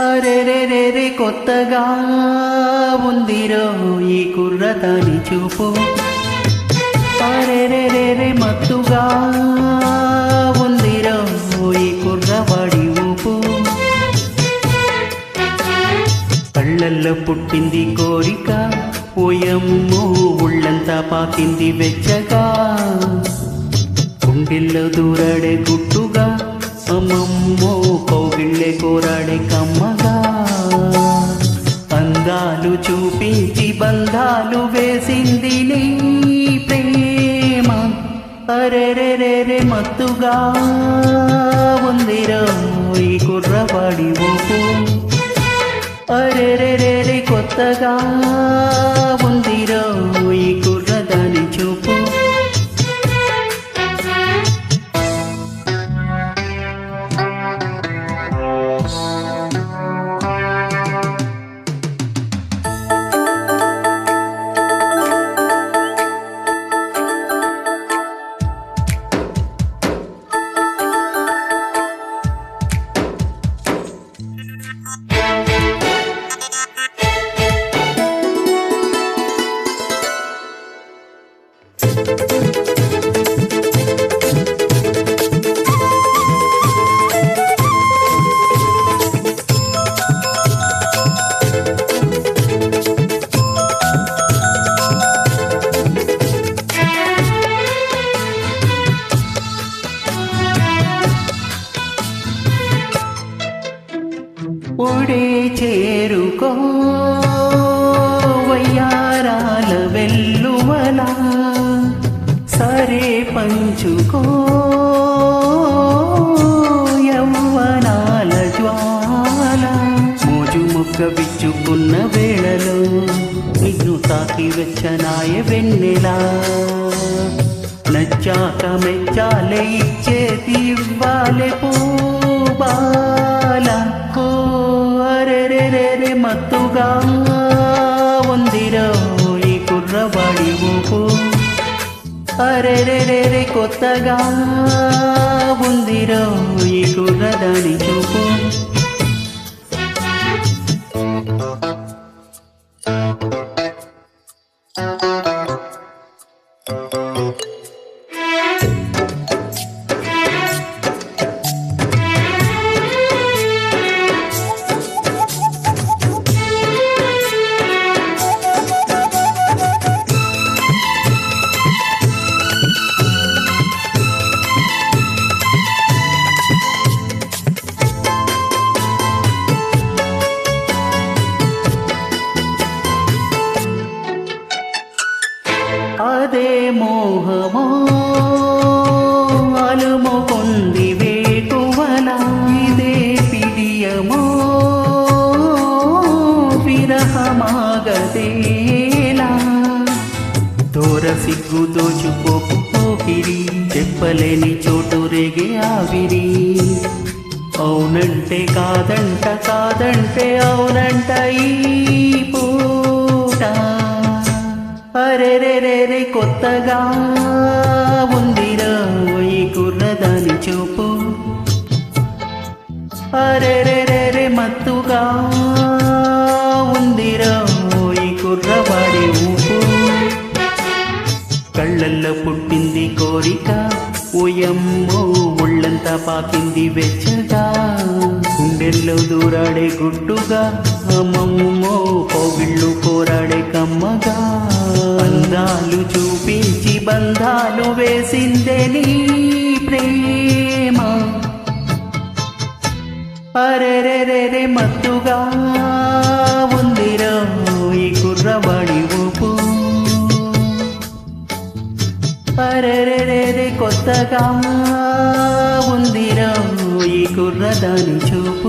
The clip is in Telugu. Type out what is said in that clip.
అరెరెరెరె కొత్తగా ఉందిరో ఈ కుర్రదాని చూపు. అరెరెరెరె మత్తుగా ఉందిరో ఈ కుర్రవాడి ఊపు. కళ్ళల్లో పుట్టింది కోరిక, ఓయమ్మో ఒళ్ళంతా పాకింది వెచ్చగా. గుండెల్లో దూరాడే గుట్టుగా, అమ్మమ్మో కౌగిళ్ళే కోరాడే కమ్మగా. అందాలు చూపించి బంధాలు వేసింది నీ ప్రేమ. అరెరెరెరె మత్తుగా ఉందిరో ఈ కుర్రవాడి ఊపు. అరెరెరెరె కొత్తగా ఉందిరో ఈ కుర్రదాని చూపు. ఒడే చేరుకో వయ్యారాల వెల్లువలా, సరే పంచుకో యవ్వనాల జ్వాల. మోజు మొక్క విచ్చుకున్న వేళలో నిన్ను తాకి వెచ్చనాయ వెన్నెలా. నచ్చాక మెచ్చాలే ఇచ్చేది ఇవ్వాలే పూబాల. అరెరెరెరె మత్తుగా ఉందిరో ఈ కుర్రవాడి ఊపు. అరెరెరెరె కొత్తగా ఉందిరో ఈ కుర్రదాని చూపు. అదే మోహమో అలుము పొంది వేకువలా, ఇదే పిడియమో విరహమాగదేలా. దూర సిగ్గు దోచుకోకు పోకిరి, చెప్పలేని చోటు రేగే ఆవిరి. అవునంటే కాదంట, కాదంటే అవునంట ఈ పూట. అరెరెరెరె కొత్తగా ఉందిరో ఈ కుర్రదాని చూపు. అరెరెరెరె మత్తుగా ఉందిరో ఈ కుర్రవాడి ఊపు. కళ్ళల్లో పుట్టింది కోరిక, ఓయమ్మో ఒళ్ళంతా పాకింది వెచ్చగా. గుండెల్లో దూరాడే గుట్టుగా, అమ్మమ్మో కౌగిళ్ళు కోరాడే కమ్మగా. అందాలు చూపించి బంధాలు వేసిందే నీ ప్రేమ. అరెరెరెరె మత్తుగా ఉందిరో ఈ కుర్రవాడి ఊపు. అరెరెరెరె కొత్తగా ఉందిరో ఈ కుర్రదాని చూపు.